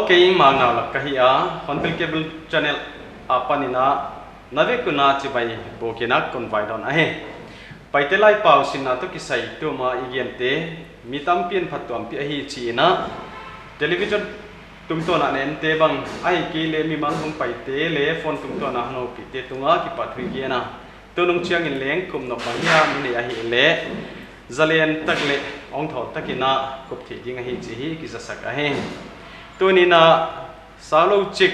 Okay, mana la kahia Honbil Cable Channel apanina nave kuna chibai bokina konvaidon ahe paitelai pau sinna to kisai tu ma igiente mitam pian phatwam pi hi china television tumto na nen te bang ai ki le mi mang hong paite le phone tumto na no pi te tunga ki pathui giana tunung chiang in leng kum no bahia mi ne hi le zalen takle ong tho takina kup thi ding hi chi hi ki zasak ahe tunina salo chik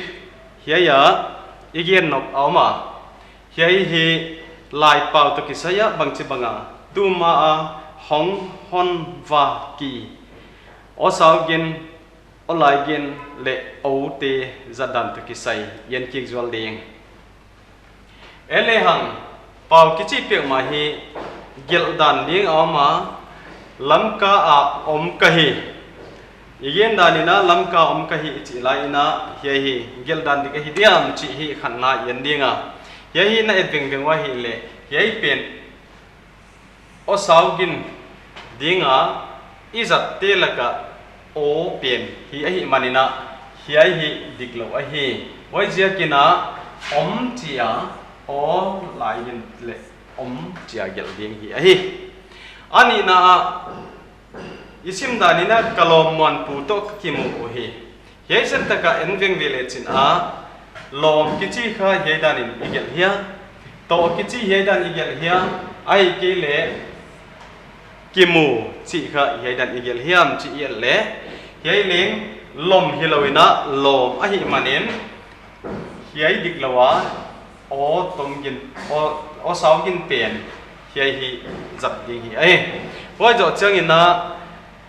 hiya igen nok awma hiya hi lai pau to kisaya bangchi banga tuma a hong hon va ki o saugin o laigin le o te zadan to kisai yen ki zwal ding ele hang pau kichi pek ma hi gel dan ding awma lamka a om kahi igen danina lamka om kahi chi laina hiya hi gel dan di kahi diam chi hi khanna yen dinga hiya hi na edveng veng wa hi le hiya pen o saugin dinga izat telaka o pen hi manina hiya hi diklo a hi wai jia kina om chia o lain le om chia gel ding hi ani na isim danina kalom mon puto kimu hi yeisen taka enveng village in a lom kichi kha yedanin igel hia to kichi yedan igel hia ai ke le kimu chi kha yedan igel hiam chi yel le yeileng lom hiloina lom a hi manen yei diklawa o tomgin o saugin pen yei hi zap ding hi ai wa jo changina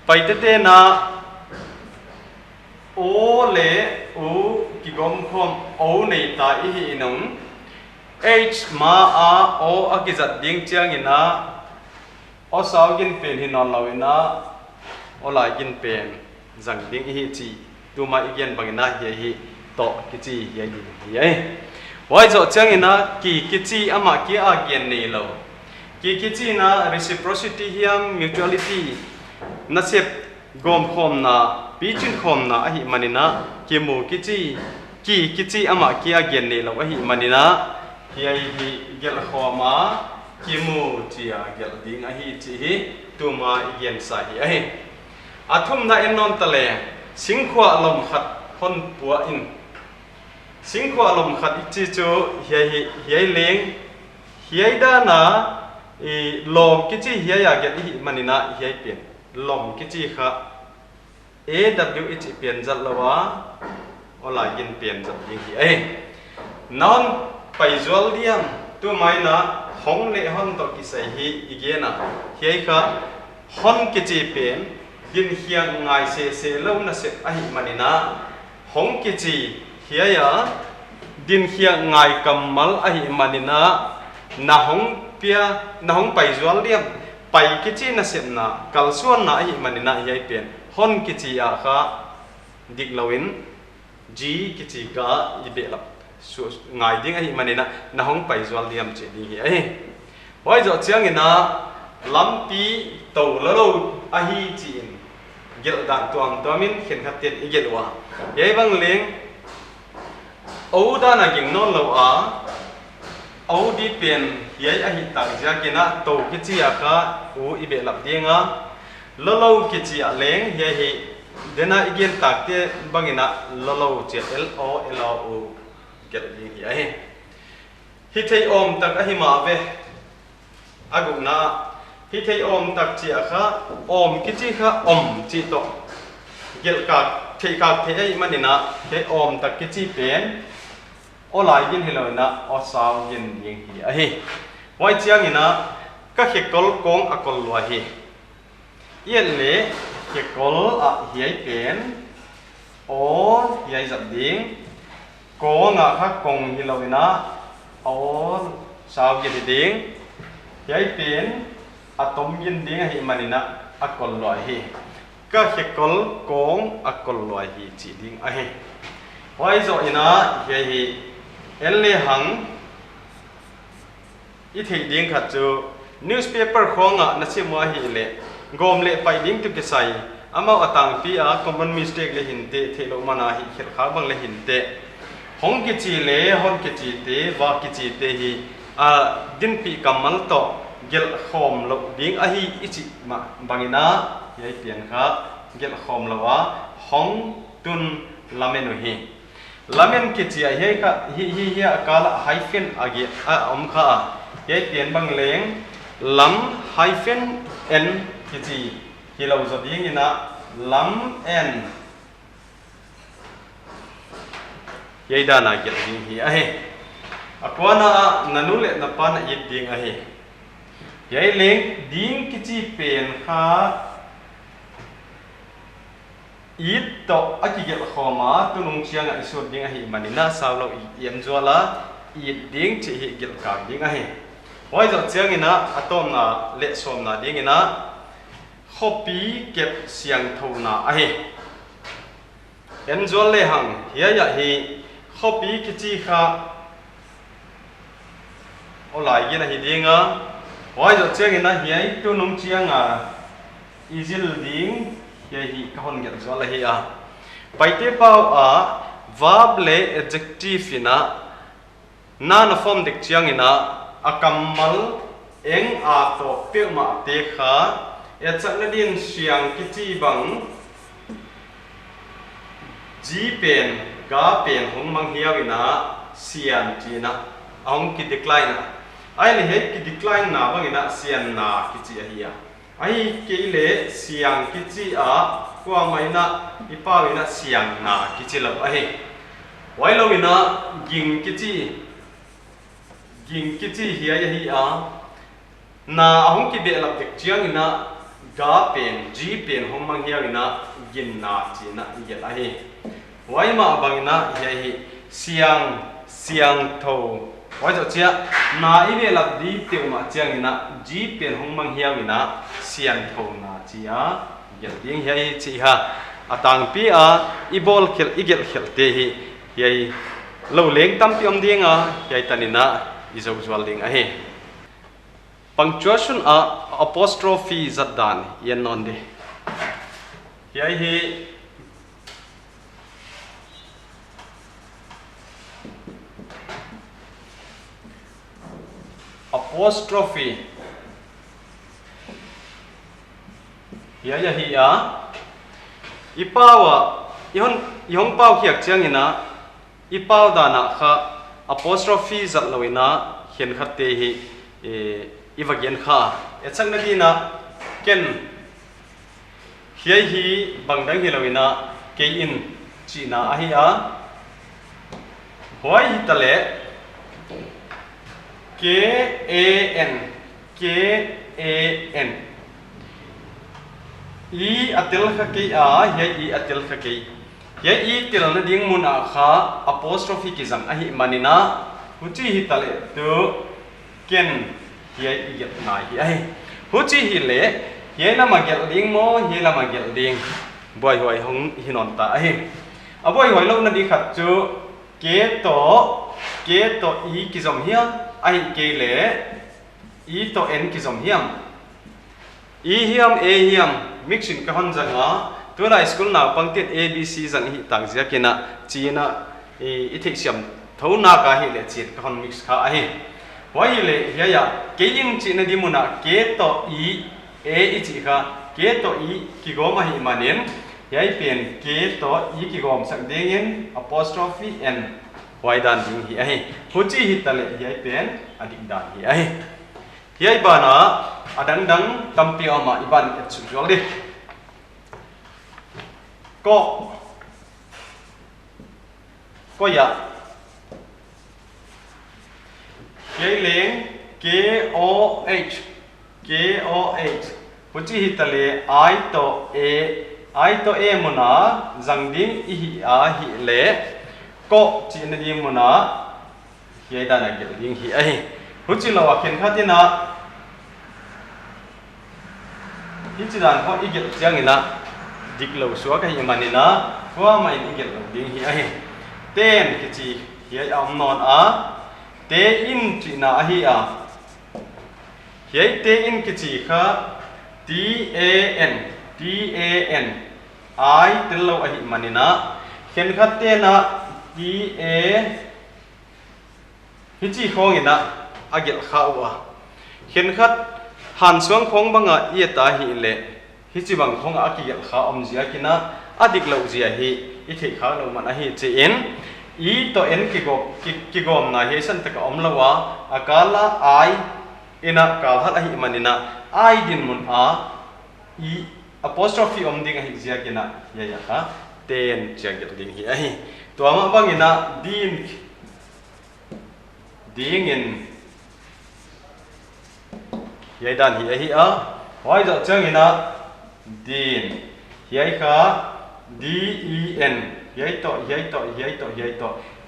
paitete na o le u ki gom khom o nei ta I hi inong h ma a o akizat ding chiang ina o saugin pen hi non lawina o la gin pen jang ding hi chi tu ma igen bangina hi to ki chi hi hi ai wai zo chiang ina ki chi ama ki a gen nei lo ki chi na reciprocity hiam mutuality nasep gom khom na pichin khom na ahi manina kimu kichi ama kia gen ne lo ahi manina hiai hi gel khoma kimu chia gel ding ahi chi hi tuma igen sa hi ahi athum na ennon tale singkhwa lom khat hon puwa in singkhwa lom khat chi chu hiai leng hiai da na lom kichi hiai ya gel hi manina hiai pen lom kichi kha AWH pen jal lawa ola gin pen jal ding hi ai non paizol diam tu mai na hong le hon to ki sai hi igena hiai kha hon kichi pen gin hiang ngai se lo na se ai manina hong kichi hiaya din hiang ngai kamal ai manina na hong pia na hong paizol diam pai kichi na semna kalsuan na hi manina hi pen hon kichi a kha diklawin ji kichi ka ibelap su ngai ding hi manina na hong pai zwal diam che ding hi ai hoi zo chiang ina lampi to lo a hi chin gel dan tuam tuamin khen khaten igelwa yai bang leng ou da na ging non lo a au di pen yai a hi tak ja kina to kichi a ka u ibe lap dinga lolo kichi a leng ye hi dena igen tak te bangina lolo che LO get ding hi ai hi thei om tak a hi ma ve aguna hi thei om tak chi a kha om kichi kha om chi to gel ka thei ka the ai manina he om tak kichi pen o lai gin helona o saw gin ding hi ai wai chiang ina ka hekol kong akol lo hi yen le hekol a hiai pen o hiai zat ding ko nga kha kong hilona o saw gin ding hiai pen atom gin ding hi manina akol lo hi ka hekol kong akol lo hi chi ding a hi wai zo ina hi ele hang I thei ding khat chu newspaper khonga na chimwa hi le gom le pai ding tu ke sai amau atang pi a common mistake le hin te thelo mana hi khel kha bang le hin te hong ki chi le hon ki chi te wa ki chi te hi a din pi kamal to gel khom lo ding a hi ichi ma bangina yai pian kha gel khom lo wa hong tun lamen hi lamen ki chi a he ka hi akala hyphen agi a om kha yai pian bang leng lam hyphen n ki chi hi lo zo ding ina lam n yai dana gel ding hi a he akwana nanule na pan yit ding a he yai leng ding ki chi pen kha it to akigel khoma tunung chiang a isur ding a hi manina sawlo yem zwala it ding chi hi gel ka ding a hi hoi zo chiang ina atom na le som na ding ina copy kep siang tho na a hi en zwal le hang ya hi copy ki chi kha olai gi na hi ding a hoi zo chiang ina hi tunung chiang a izil ding yai hi kahon gel zo la hi a paite pau a verb le adjective ina na na form dik chiang ina akamal eng a to pe ma te kha e chakna din siang ki chi bang ji pen ga pen hong mang hiaw ina sian chi na ong ki decline ai le he ki decline na bang ina sian na ki chi a hi a ai ke le siang ki chi a kwa mai na ipa ina siang na ki chi lo a he wai lo ina ging ki chi hi a hi a na ahong ki be lap dek chiang ina ga pen ji pen hong mang hiaw ina gin na chi na yel a he wai ma bang ina hi siang tho wai zo chia na i be lap di te ma chiang ina ji pen hong mang hiaw ina sian tho na chia gel ding hi chi ha atang pi a ibol khel igel khel te hi yai lo leng tam pi om ding a yai tanina izo zwal ding a he punctuation a apostrophe zaddan yen non de yai hi apostrophe ya hi a ipawa ihong pau khiak chiang ina ipau dana kha apostrophe zat loina hian khatte hi iwagen kha echang na dina ken hiai hi bangdang hi loina ke in china a hi a hoi hi tale k a n i atil kha ke a hiai i atil kha ke hiai i til na ding mun a kha apostrophe ki jang a hi manina huchi hi tale tu ken hiai i get na hi ai huchi hi le hiai na ma gel ding mo hiai la ma gel ding boy hoi hong hinon ta ai a boy hoi lo na di khat chu ke to i ki jom hia ai ke le i to n ki jom hiam i hiam a hiam mixing ka hon janga tu la school na pangtiat abc jang hi tang zia kina china i thik siam thona ka hi le chin ka hon mix kha a hi wai le ya ke in china di muna ke to i a i chi kha ke to i ki go ma hi manen yai pen ke to i ki gom sak ding in apostrophe n wai dan ding hi a hi huchi hi tale yai pen adik dan hi a hi yai bana adang tampi ama iban etsual di ko ya yai leng k o h huchi hi tale I to a muna zangding i hi a hi le ko chi na di muna yai dana gel ding hi a hi huchi lawa khen khatina ichi dan ko igel chiang ina diklo suwa ka hi manina kwa mai igel ding hi a hi ten ki chi hi am non a te in chi na a hi a hi te in ki chi kha t a n dan I tel lo a hi manina khen khat te na ta hi chi khong ina agel khawa khen khat han suang khong banga ia ta hi le hi chi bang khong a ki gel kha om zia kina adik lo zia hi I thei kha lo man a hi che en I to en ki gom na he san ta ka om lawa akala I ina ka hal a hi manina I din mun a I apostrophe om ding a hi zia kina ya ya ka ten chiang get ding hi a hi to ma bang ina ding in yai dan hi a hi a wai zo chang ina din yai ka den yai to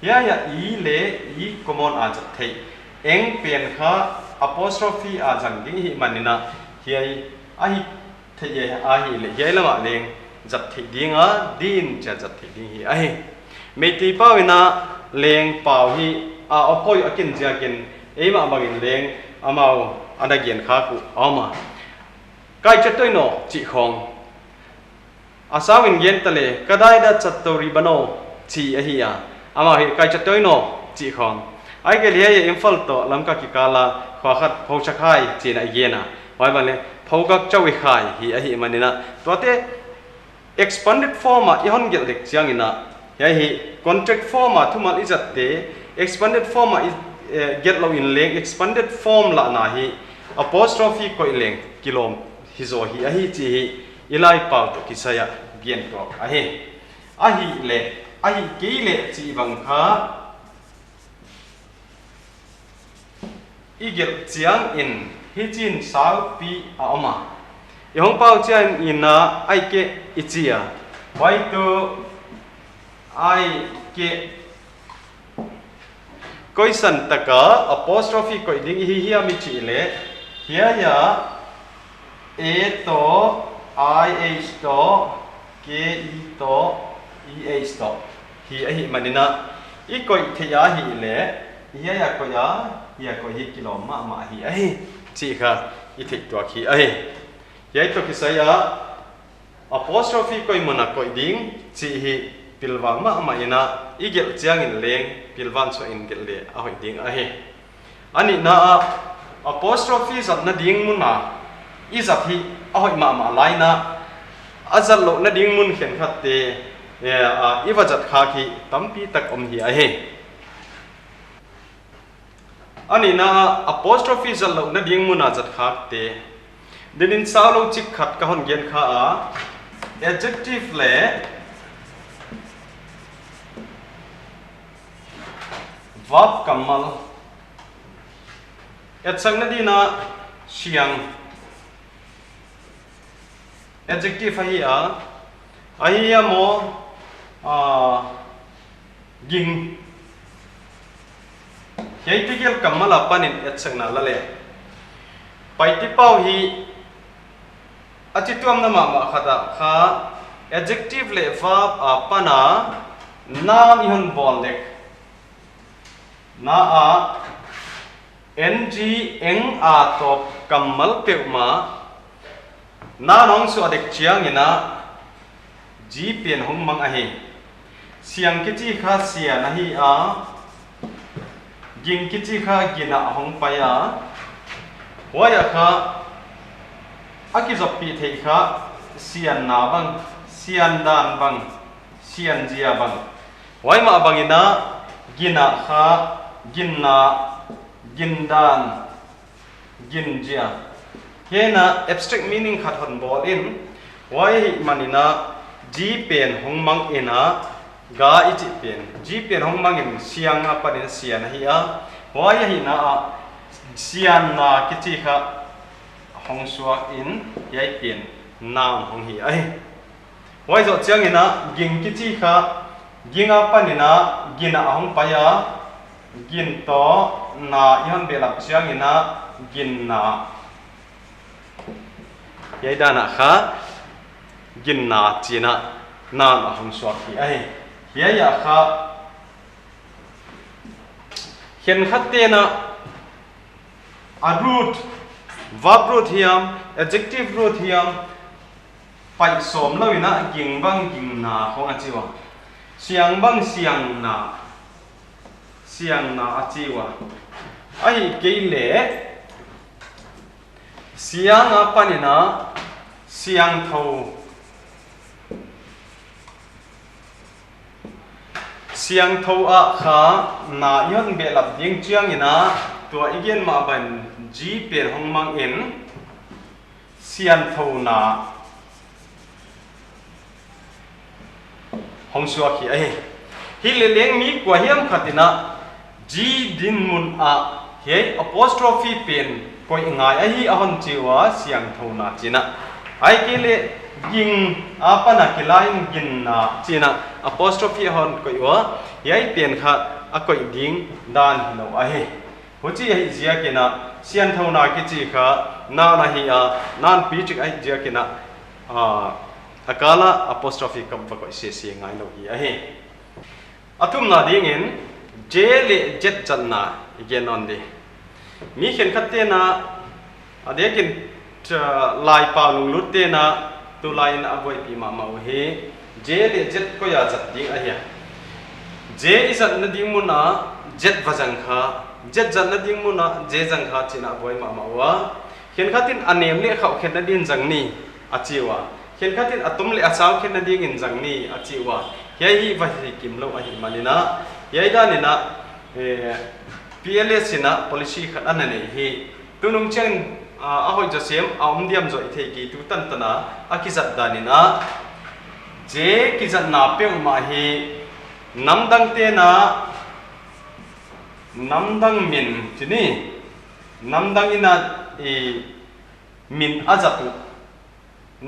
ya ya I le I common a jat thei eng pen kha apostrophe a jang ding hi manina hiai a hi thei ye a hi le yai lama leng jat thei dinga din cha jat thei ding hi a hi me ti pawina leng paw hi a opoi akin jakin eima bangin leng amao adagian kha ku ama kai chatoi no chi khong asawin gen tale kadai da chattori bano chi a hi a ama hi kai chatoi no chi khong ai ke le ye infal to lamka ki kala khwa khat phau chakhai chi na yena wai bale phau gak chawi khai hi a hi manina to te expanded form a ihon gel dek chiang ina ya hi contract form a thumal izat te expanded form a get lo in leng expanded form la na hi apostrophe ko leng kilom hizo hi a hi chi hi ilai pau to kisaya gen to a hi le a hi ke le chi bang kha igel chiang in hi chin sau pi a oma yong pau chiang ina ai ke ichia wai to ai ke koi san taka apostrophe koi ding hi mi chi le hia ya a to I h to k e to e h to hi a hi manina I koi thia hi le hia ya ko ya hia ko hi kilom ma hi a hi chi kha I thei to khi a hi yai to ki saya apostrophe koi mana koi ding chi hi pilwang ma ina igel chiang in leng pilwan so in gel le a hoi ding a hi ani na apostrophe zat na ding muna I zat hi a hoi ma lai na azal lo na ding mun khen khat te I wa zat kha ki tampi tak om hi a hi ani na apostrophe zal lo na ding muna zat kha te dinin sao lo chik khat ka hon gen kha a adjective le verb kamal etsang na dina siang adjective hi a mo ging yai tigel kamal apanin etsang na lale pai ti pau hi atituam na ma khata kha adjective le verb apana nam ihon bol lek na a ng eng a to kamal peuma na nong su adek chiang ina ji pen hong mang a hi siang ki chi kha sia na hi a ging ki chi kha gina hong pa ya waya kha akizop pi thei kha sian na bang sian dan bang sian jia bang wai ma bangina gina kha ginna gindan ginjia hena abstract meaning khat hon bol in wai manina ji pen hongmang ina ga ichi pen ji pen hongmang in siang apanin sian hi a wai hi na sian na kichi kha hongsua in yai pen nam hong hi ai wai zo chiang ina ging kichi kha ginga panina gina hong paya gin to na ihan belap chiang ina gin na yai dana kha gin na china na na hong suak hi ai hiya ya kha hen khatte na a root verb root hiam adjective root hiam pai som lo ina ging bang ging na khong achiwa siang bang siang na achiwa ai keile siang apanina siang tho siang tho a kha na yon be lap ding chiang ina tua igen ma ban ji per hong mang in sian tho na hong suwa khi ai hi le leng mi kwa hiam khatina ji din mun a he apostrophe pen koi ngai a hi a hon chiwa siang tho na china ai ke le ging apa na kilain gin na china apostrophe hon koi wa yai pen kha a koi ding dan no a he hochi ai zia ke na sian tho na ki chi kha na na hi a nan pi chi ai zia ke na akala apostrophe kam pa ko se se ngai lo hi a he atum na ding in j le jet chan na igen on de mi khen khatte na adekin lai pa lung lut te na tu lai na avoi pi ma ma he j le jet ko ya jat ding a hi j is na ding mu na jet vajang kha jet jan na ding mu na j jang kha china avoi ma ma wa khen khatin anem le khau khen na din jang ni achiwa khen khatin atum le achaw khen na ding in jang ni achiwa yai hi va hi kim lo a hi manina yai da ni na PLS na policy khat an nei hi tunung chen a hoi josem aum diam zo ithei ki tu tan tana akizat danina je kizat na pe ma hi namdang te na namdang min chini namdang ina min ajatu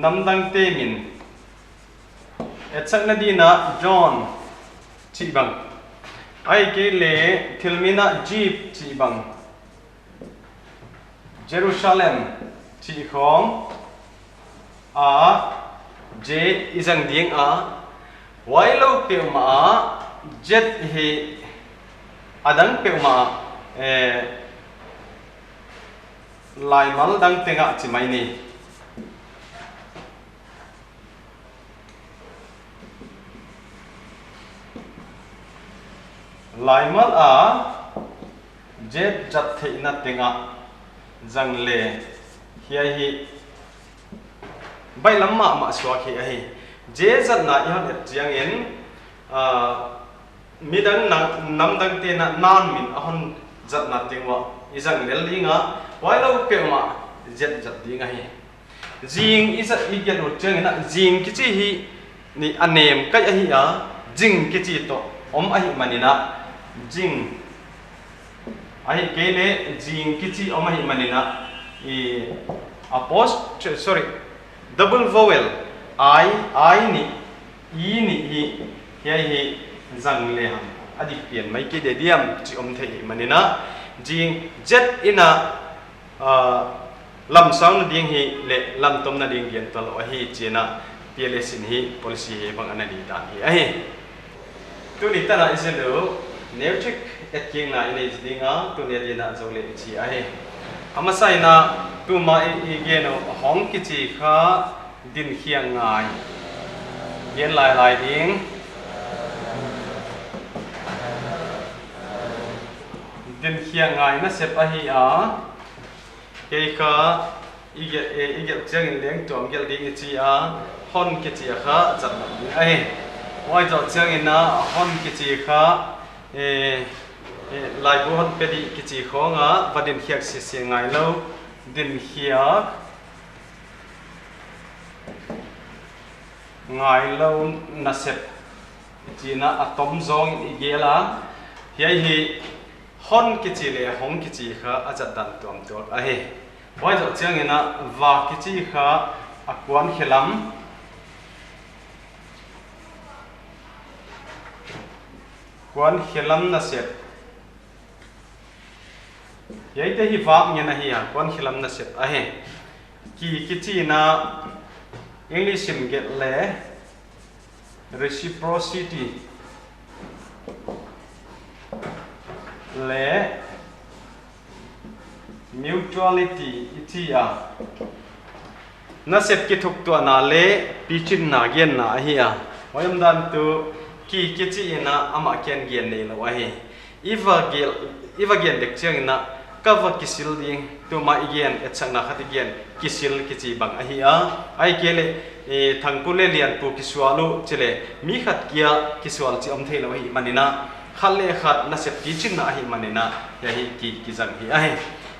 namdang te min etsak na dina John chi bang ai ke le thilmina jeep chi bang Jerusalem chi khom a je izang ding a wailo pe ma jet he adang pe ma lai mal dang tenga chi mai ni lai mal a jet jat theina tenga jang le hiya hi bai lamma ma swa khi a hi je zat na ihan et chiang in midang nam dang te na nan min ahon zat na tengwa izang lel linga wailo pe ma jet jat dinga hi jing isa igen ro chiang ina jing ki chi hi ni anem kai a hi a jing ki chi to om a hi manina jing ai kele jing kichi oma hi manina double vowel I ni e ni hi hi jang le ham adi pian mai ke de diam chi om thei manina jing jet ina lam sound ding hi le lam tom na ding gen tol hi chena PLS in hi policy he bang anani dan hi ai tu ni ta na iselo neutric et king na in is dinga tu ne dina zole chi ai amasai na tu ma i geno hong ki chi kha din khiang ngai yen lai ding din khiang ngai na sep a hi a ke kha ige chang in leng tom gel ding chi a hon ki chi kha chat na ai wai zo chang in na hon ki chi kha lai bu hon pedi ki chi khonga vadin khiak se ngai lo din khiak ngai lo na sep china atom zong igela hiai hi hon ki chi le hong ki chi kha ajat dan tom tor a he wai zo chang ina wa ki chi kha akwan khilam kwan khilam na sep yai te hi wak nya na hi ya kwan khilam na sep a he ki chi na English in get le reciprocity le mutuality iti ya na sep ki thuk tu na le pichin na gen na hi a hoyam dan tu ki chi na ama ken gen nei lo a hi iwa gen dek chiang na kava kisil ding tu ma igen etchang na khati gen kisil ki chi bang a hi a ai kele thangpule lian pu kiswalu chele mi khat kia kiswal chi om thelo hi manina khalle khat na sep ki chin na hi manina ya hi ki jang hi a hi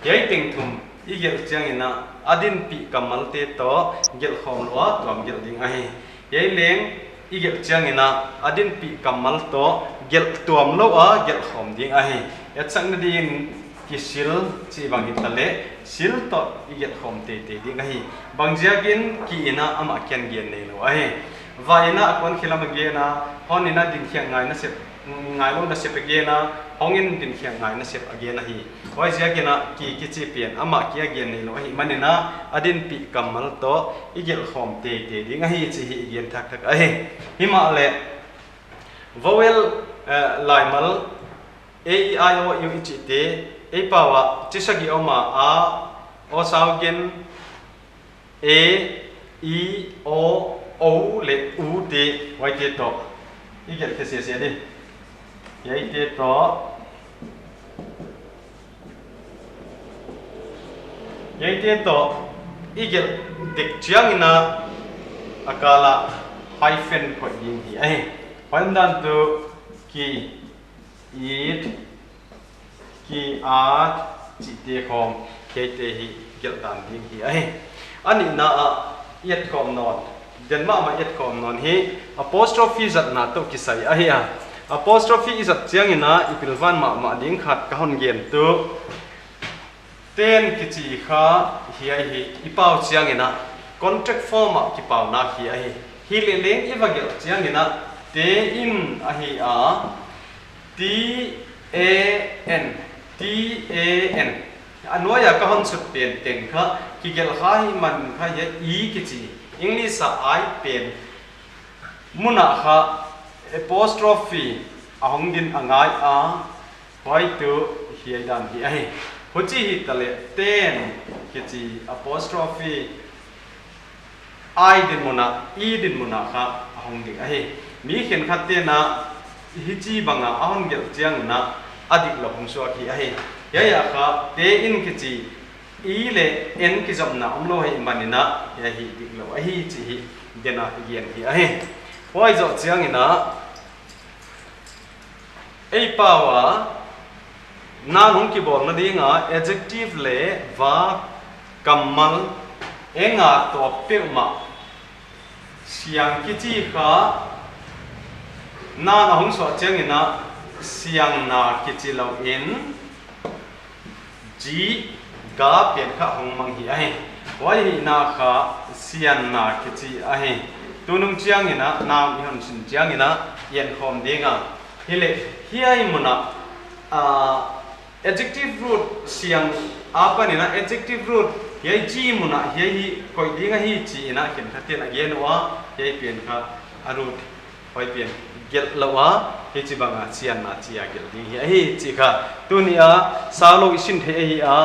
yai teng thum igel chiang ina adin pi kamal te to gel khom lo tom gel ding a hi yai leng igel chiang ina adin pi kamal to gel tuam lo a gel khom ding a hi etchang na din kisil chi bang hi tale sil to igel khom te ding a hi bangjagin ki ina ama ken gen nei lo a hi vaina kon khilam ge na honina din khiang ngai na sep ngai lo na sep ge na hongin din khiang ngai na sep age na hi hoi sia ke na ki chi pian ama kia gen nei lo hi manina adin pi kamal to igel khom te ding a hi chi hi gen thak a hi hima le vowel laimal a e i o u i te e pawa chisagi oma a o saugen a e o le u te wai te to igel ke se di yai te to yai te to igel dik chiang ina akala hyphen ko yin hi ai pandan tu ki it ki at chi te khom ke te hi gel dan ding hi ai ani na a yet khom non den ma yet khom non hi apostrophe zat na to ki sai a hi a apostrophe is at chiang ina ipilwan ma ding khat ka hon gen tu ten ki chi kha hi ai hi ipau chiang ina contract form ki pau na hi le leng evagel chiang ina te in a hi a t a n anoya ka hon sut pen teng kha ki gel kha hi man kha ye e ki chi english a I pen muna kha apostrophe ahong din angai a hoi tu hi dan hi ai hochi hi tale ten ki chi apostrophe I din muna e din muna kha ahong din ai mi khen khat te na hi chi banga ahon gel chiang na adik lo hong so ki ai ya kha te in ki chi e le n ki jom na omlo hi manina ya hi dik lo ai chi hi dena gen hi ai hoi zo chiang ina ei pawa na hong ki bol na dinga adjective le va kamal enga to pe ma siang ki chi kha na hong so chiang ina siang na ki chi lo in ji ga pen kha hong mang hi ai wai hi na kha sian na ki chi ai tunung chiang ina na mi hon sin chiang ina yen khom dinga hile hiai muna adjective root siang apa ni na adjective root yai ji muna hi koi dinga hi chi ina ken khaten again wa yai pen kha arut hoi pen gel lawa hi chi banga chian na chia gel ding hi chi kha tunia salo isin the hi a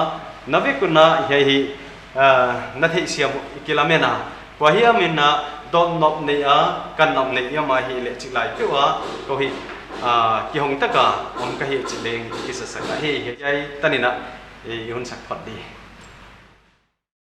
navikuna hi na thei siam kilamena kwa hi amena don nop nei a kan nop nei ya ma hi le chi lai tu a ko hi ki hong taka om ka hi chi leng ki sa sa hi ai tanina yun sak phot di